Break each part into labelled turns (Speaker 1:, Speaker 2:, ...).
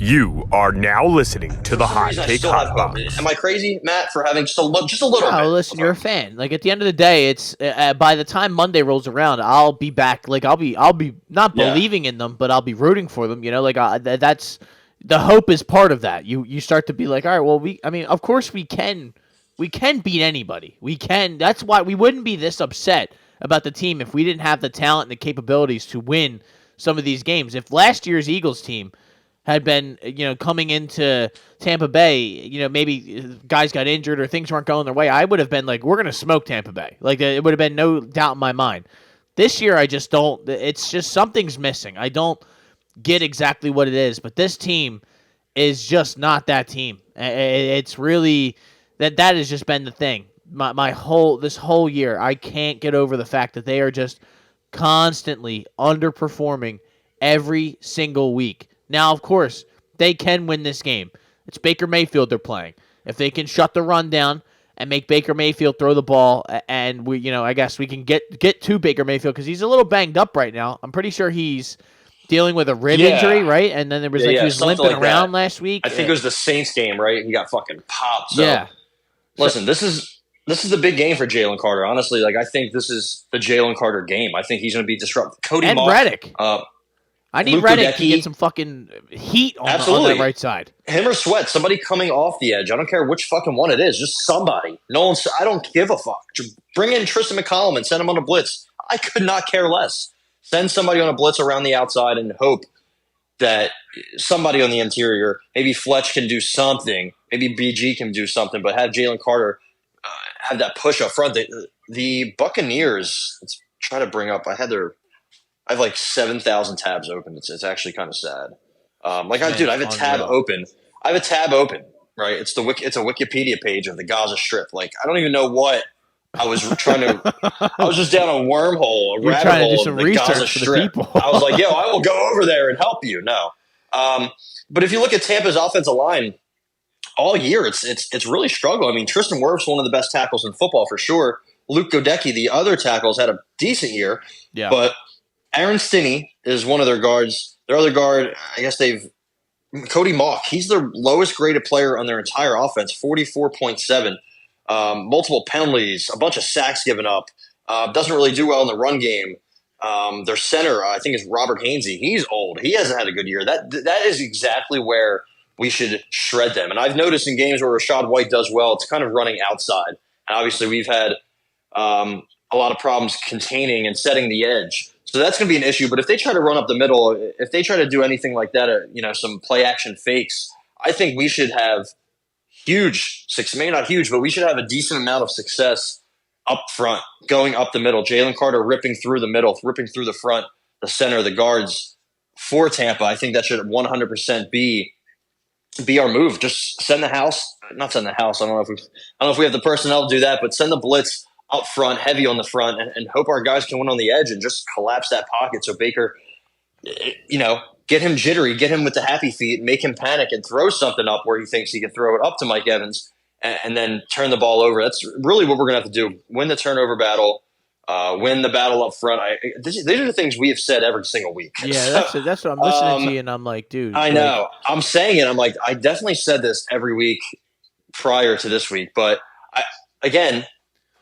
Speaker 1: You are now listening to the Hot Take Hot Box.
Speaker 2: Am I crazy, Matt, for having just a little bit?
Speaker 3: No, listen, you're a fan. Like at the end of the day, it's by the time Monday rolls around, I'll be back. Like I'll be not believing in them, but I'll be rooting for them. You know, like that's the hope is part of that. You start to be like, all right, well, of course we can beat anybody. We can. That's why we wouldn't be this upset about the team if we didn't have the talent and the capabilities to win some of these games. If last year's Eagles team had been, coming into Tampa Bay, maybe guys got injured or things weren't going their way, I would have been like, we're going to smoke Tampa Bay. Like, it would have been no doubt in my mind. This year, I just don't. It's just something's missing. I don't get exactly what it is, but this team is just not that team. It's really that has just been the thing. This whole year, I can't get over the fact that they are just constantly underperforming every single week. Now, of course, they can win this game. It's Baker Mayfield they're playing. If they can shut the run down and make Baker Mayfield throw the ball, and I guess we can get to Baker Mayfield because he's a little banged up right now. I'm pretty sure he's dealing with a rib injury, right? And then there was he was limping around last week.
Speaker 2: I think it was the Saints game, right? He got fucking popped. So, listen, this is the big game for Jalen Carter. Honestly, like I think this is the Jalen Carter game. I think he's going to be disruptive. Cody
Speaker 3: and
Speaker 2: Mock,
Speaker 3: Reddick. I need Reddick to get some fucking heat on the right side.
Speaker 2: Him or Sweat, somebody coming off the edge. I don't care which fucking one it is. Just somebody. I don't give a fuck. Bring in Tristan McCollum and send him on a blitz. I could not care less. Send somebody on a blitz around the outside and hope that somebody on the interior, maybe Fletch can do something. Maybe BG can do something, but have Jalen Carter have that push up front. The Buccaneers, let's try to bring up, I have like 7,000 tabs open. It's actually kind of sad. I have a tab open. I have a tab open, right? It's a Wikipedia page of the Gaza Strip. Like, I don't even know what I was trying to. I was just down a wormhole, a rabbit hole of the Gaza Strip. I was like, I will go over there and help you. No, but if you look at Tampa's offensive line all year, it's really struggled. I mean, Tristan Wirfs, one of the best tackles in football for sure. Luke Godecki, the other tackles, had a decent year.
Speaker 3: Yeah,
Speaker 2: but Aaron Stinney is one of their guards. Their other guard, I guess Cody Mock. He's their lowest graded player on their entire offense, 44.7. Multiple penalties, a bunch of sacks given up. Doesn't really do well in the run game. Their center, I think, is Robert Hainsey. He's old. He hasn't had a good year. That is exactly where we should shred them. And I've noticed in games where Rachaad White does well, it's kind of running outside. And obviously we've had a lot of problems containing and setting the edge. So that's going to be an issue. But if they try to run up the middle, if they try to do anything like that, some play action fakes, I think we should have maybe not huge, but we should have a decent amount of success up front, going up the middle. Jalen Carter ripping through the middle, ripping through the front, the center, the guards for Tampa. I think that should 100% be our move. Just not send the house. I don't know if we have the personnel to do that, but send the blitz up front, heavy on the front, and hope our guys can win on the edge and just collapse that pocket so Baker, get him jittery, get him with the happy feet, make him panic and throw something up where he thinks he can throw it up to Mike Evans and then turn the ball over. That's really what we're going to have to do. Win the turnover battle, win the battle up front. These are the things we have said every single week.
Speaker 3: Yeah, that's what I'm listening to you, and I'm like, dude.
Speaker 2: I know. I'm saying it. I'm like, I definitely said this every week prior to this week, but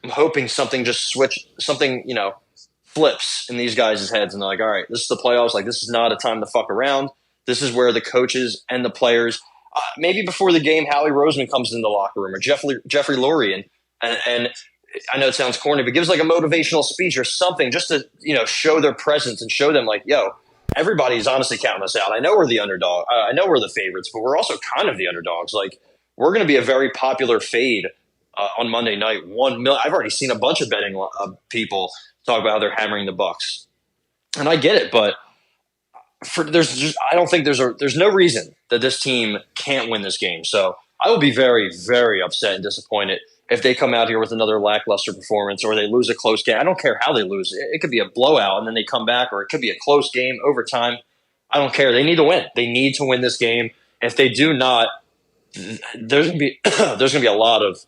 Speaker 2: I'm hoping something flips in these guys' heads and they're like, all right, this is the playoffs. Like, this is not a time to fuck around. This is where the coaches and the players, maybe before the game, Howie Roseman comes in the locker room or Jeffrey Lurie and I know it sounds corny, but gives like a motivational speech or something just to, show their presence and show them like, everybody's honestly counting us out. I know we're the underdog. I know we're the favorites, but we're also kind of the underdogs. Like, we're going to be a very popular fade on Monday night. 1 million. I've already seen a bunch of betting people talk about how they're hammering the Bucs, and I get it. But I don't think there's no reason that this team can't win this game. So I will be very, very upset and disappointed if they come out here with another lackluster performance or they lose a close game. I don't care how they lose. It could be a blowout and then they come back, or it could be a close game, overtime. I don't care. They need to win. They need to win this game. If they do not, there's gonna be a lot of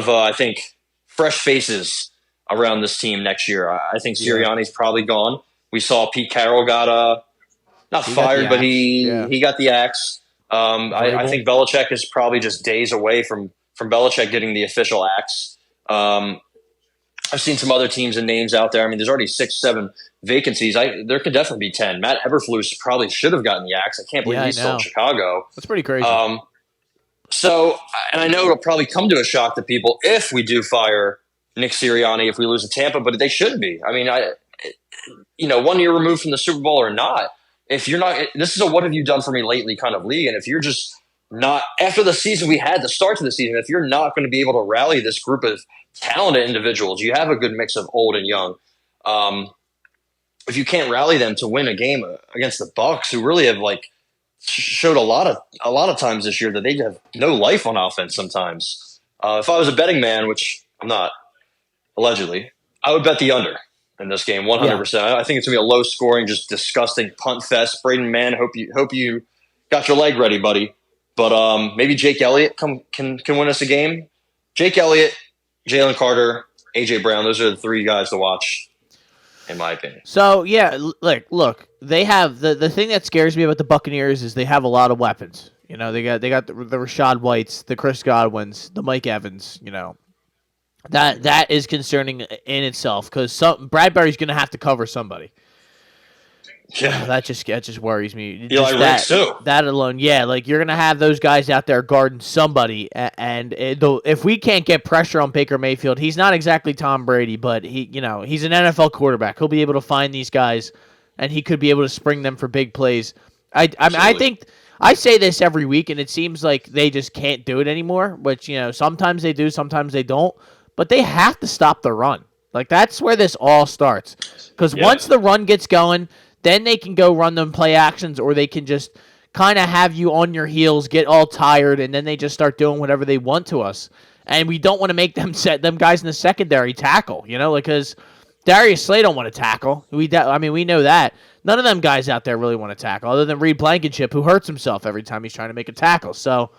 Speaker 2: I think fresh faces around this team next year. I think Sirianni's probably gone. We saw Pete Carroll got not
Speaker 3: He got the
Speaker 2: fired, but
Speaker 3: axe. Yeah.
Speaker 2: he got the axe. I think Belichick is probably just days away from Belichick getting the official axe. I've seen some other teams and names out there. I mean, there's already 6, 7 vacancies. There could definitely be 10. Matt Eberflus probably should have gotten the axe. I can't believe he's still in Chicago.
Speaker 3: That's pretty crazy.
Speaker 2: So, and I know it'll probably come to a shock to people if we do fire Nick Sirianni if we lose to Tampa, but they should be. I mean, 1 year removed from the Super Bowl or not, if you're not, this is a what have you done for me lately kind of league. And if you're just not, after the season we had, the start to the season, if you're not going to be able to rally this group of talented individuals, you have a good mix of old and young. If you can't rally them to win a game against the Bucs, who really have showed a lot of times this year that they have no life on offense sometimes. If I was a betting man, which I'm not, allegedly, I would bet the under in this game 100%. Yeah. I think it's going to be a low scoring, just disgusting punt fest. Braden Mann, hope you got your leg ready, buddy. But maybe Jake Elliott can win us a game. Jake Elliott, Jalen Carter, A.J. Brown, those are the 3 guys to watch, in my opinion.
Speaker 3: So, yeah, look, they have the thing that scares me about the Buccaneers is they have a lot of weapons. You know, they got the Rashad Whites, the Chris Godwins, the Mike Evans, you know. That is concerning in itself because Bradbury's going to have to cover somebody.
Speaker 2: Yeah,
Speaker 3: that just worries me.
Speaker 2: Ricks too.
Speaker 3: That alone, yeah, you're going to have those guys out there guarding somebody, and if we can't get pressure on Baker Mayfield, he's not exactly Tom Brady, but he's an NFL quarterback. He'll be able to find these guys, and he could be able to spring them for big plays. I think I say this every week, and it seems like they just can't do it anymore. Which sometimes they do, sometimes they don't. But they have to stop the run. That's where this all starts. Because once the run gets going, then they can go run them play actions, or they can just kind of have you on your heels, get all tired, and then they just start doing whatever they want to us. And we don't want to make them guys in the secondary tackle, because Darius Slay don't want to tackle. We know that. None of them guys out there really want to tackle, other than Reed Blankenship, who hurts himself every time he's trying to make a tackle. So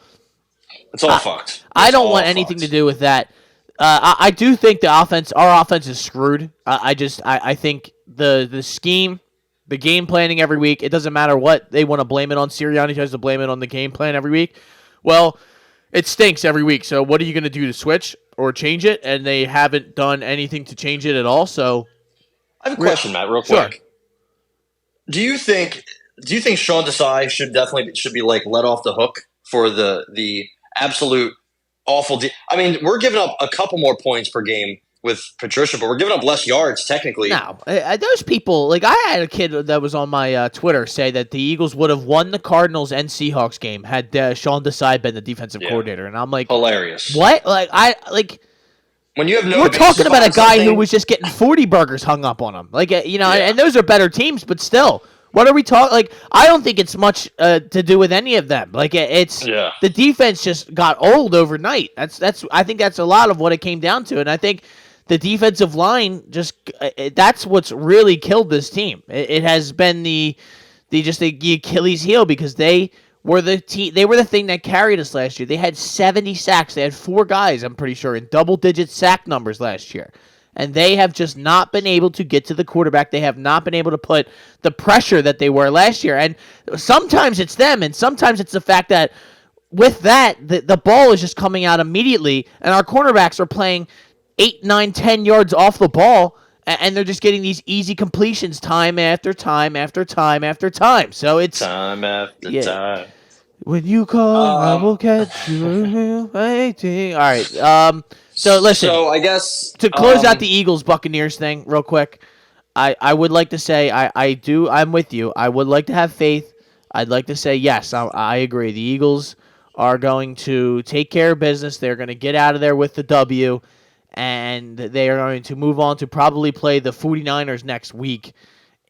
Speaker 2: it's all fucked.
Speaker 3: I don't want anything to do with that. I do think our offense is screwed. I think the scheme, the game planning every week, it doesn't matter what they want to blame it on. Sirianni tries to blame it on the game plan every week. Well, it stinks every week. So what are you going to do to switch or change it? And they haven't done anything to change it at all. So
Speaker 2: I have a question, Matt, real quick.
Speaker 3: Sure.
Speaker 2: Do you think Sean Desai should be let off the hook for the absolute awful I mean, we're giving up a couple more points per game with Patricia, but we're giving up less yards technically.
Speaker 3: No, those people, I had a kid that was on my Twitter say that the Eagles would have won the Cardinals and Seahawks game had Sean Desai been the defensive coordinator, and I'm like,
Speaker 2: hilarious.
Speaker 3: What?
Speaker 2: When you have no,
Speaker 3: we're talking about a guy who was just getting 40 burgers hung up on him, and those are better teams, but still. What are we talking? I don't think it's much to do with any of them. The defense just got old overnight. I think that's a lot of what it came down to, and I think the defensive line that's what's really killed this team. It has been the Achilles heel because they were the thing that carried us last year. They had 70 sacks. They had 4 guys, I'm pretty sure, in double-digit sack numbers last year. And they have just not been able to get to the quarterback. They have not been able to put the pressure that they were last year. And sometimes it's them, and sometimes it's the fact that with that, the ball is just coming out immediately, and our cornerbacks are playing 8, 9, 10 yards off the ball, and they're just getting these easy completions time after time after time after time. So it's
Speaker 2: time after time.
Speaker 3: When you call, I will catch you waiting. All right. So listen.
Speaker 2: So I guess
Speaker 3: to close out the Eagles Buccaneers thing real quick, I would like to say I'm with you. I would like to have faith. I'd like to say yes. I agree. The Eagles are going to take care of business. They're going to get out of there with the W, and they are going to move on to probably play the 49ers next week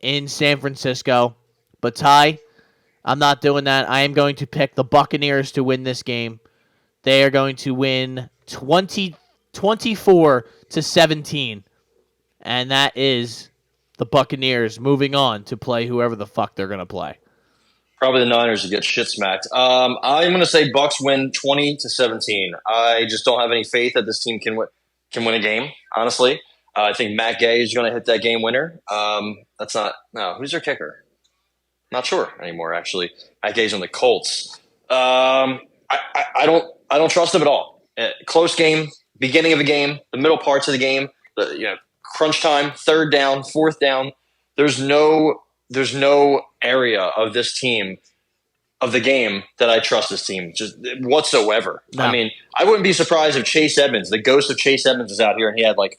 Speaker 3: in San Francisco. But Ty, I'm not doing that. I am going to pick the Buccaneers to win this game. They are going to win 24-17. And that is the Buccaneers moving on to play whoever the fuck they're going to play.
Speaker 2: Probably the Niners to get shit smacked. I'm going to say Bucs win 20-17. I just don't have any faith that this team can win a game, honestly. I think Matt Gay is going to hit that game winner. Who's their kicker? Not sure anymore. Actually, I gauge on the Colts. I don't trust them at all. Close game, beginning of a game, the middle parts of the game, crunch time, third down, fourth down. There's no area of this team of the game that I trust this team just whatsoever. No. I mean, I wouldn't be surprised if Chase Edmonds, the ghost of Chase Edmonds, is out here and he had like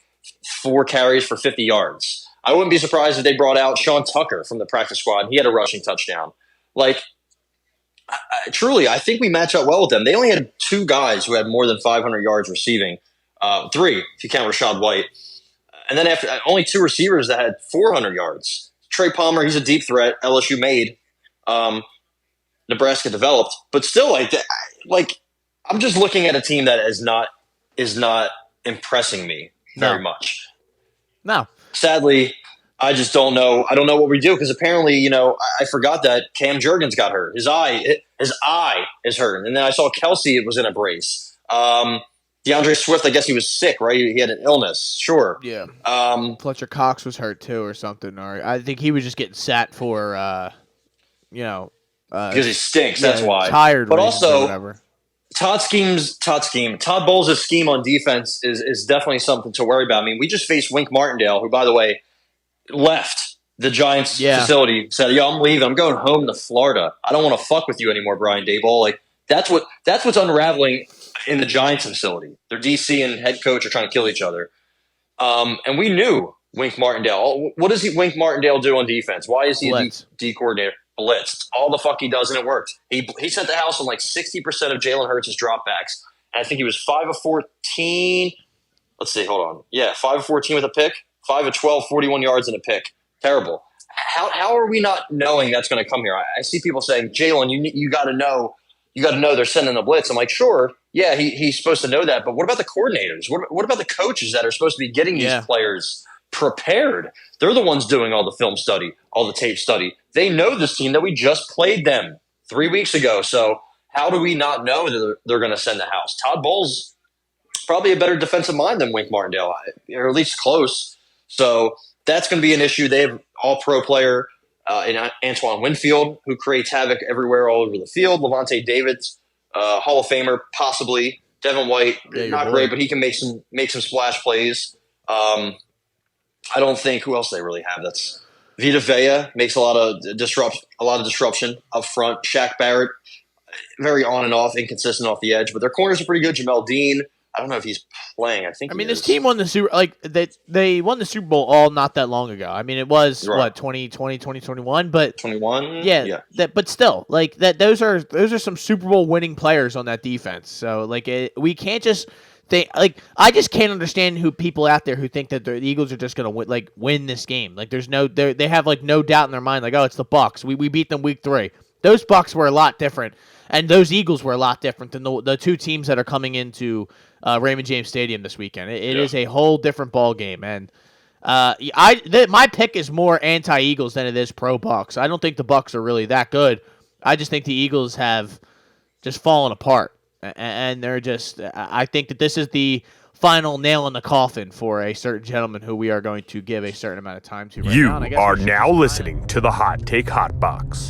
Speaker 2: 4 carries for 50 yards. I wouldn't be surprised if they brought out Sean Tucker from the practice squad and he had a rushing touchdown. Like, truly, I think we match up well with them. They only had 2 guys who had more than 500 yards receiving. 3, if you count Rashad White. And then after only 2 receivers that had 400 yards. Trey Palmer, he's a deep threat. LSU made. Nebraska developed. But still, like I'm just looking at a team that is not impressing me very much.
Speaker 3: No.
Speaker 2: Sadly, I just don't know. I don't know what we do because apparently, I forgot that Cam Jurgens got hurt. His eye is hurt. And then I saw Kelsey was in a brace. DeAndre Swift, I guess he was sick, right? He had an illness. Sure.
Speaker 3: Yeah. Fletcher Cox was hurt too or something. Or I think he was just getting sat for,
Speaker 2: because he stinks. That's why.
Speaker 3: Tired.
Speaker 2: But also, Todd Bowles' scheme on defense is definitely something to worry about. I mean, we just faced Wink Martindale, who, by the way, left the Giants facility, said, "Yo, I'm leaving. I'm going home to Florida. I don't want to fuck with you anymore, Brian Daboll." Like that's what's unraveling in the Giants facility. Their DC and head coach are trying to kill each other. And we knew Wink Martindale. What does Wink Martindale do on defense? Why is he a D coordinator? Blitzed. All the fuck he does, and it worked. He sent the house on like 60% of Jalen Hurts' dropbacks. And I think he was 5 of 14. Let's see, hold on. Yeah, 5 of 14 with a pick. 5 of 12, 41 yards and a pick. Terrible. How are we not knowing that's going to come here? I see people saying, Jalen, you got to know. You got to know they're sending the blitz. I'm like, sure, yeah, he's supposed to know that. But what about the coordinators? What about the coaches that are supposed to be getting these players prepared? They're the ones doing all the film study, all the tape study. They know this team that we just played them 3 weeks ago. So how do we not know that they're going to send the house? Todd Bowles, probably a better defensive mind than Wink Martindale, or at least close. So that's going to be an issue. They have all-pro player in Antoine Winfield, who creates havoc everywhere all over the field. Levante Davids, Hall of Famer, possibly. Devin White, not great, but he can make some splash plays. I don't think who else they really have. That's Vita Vea makes a lot of disruption up front. Shaq Barrett, very on and off, inconsistent off the edge, but their corners are pretty good. Jamel Dean, I don't know if he's playing. I mean,
Speaker 3: this team won the they won the Super Bowl all not that long ago. I mean, it was 2020, 2021, but
Speaker 2: 21.
Speaker 3: Yeah. But still, like that. Those are some Super Bowl winning players on that defense. So we can't just. I just can't understand who people out there who think that the Eagles are just going to win this game. Like there's they have no doubt in their mind. Like, oh, it's the Bucs. We beat them week 3. Those Bucs were a lot different, and those Eagles were a lot different than the 2 teams that are coming into Raymond James Stadium this weekend. It is a whole different ball game, and my pick is more anti-Eagles than it is pro-Bucs. I don't think the Bucs are really that good. I just think the Eagles have just fallen apart. And they're just – I think that this is the final nail in the coffin for a certain gentleman who we are going to give a certain amount of time to right now.
Speaker 1: You are now listening to the Hot Take Hot Box.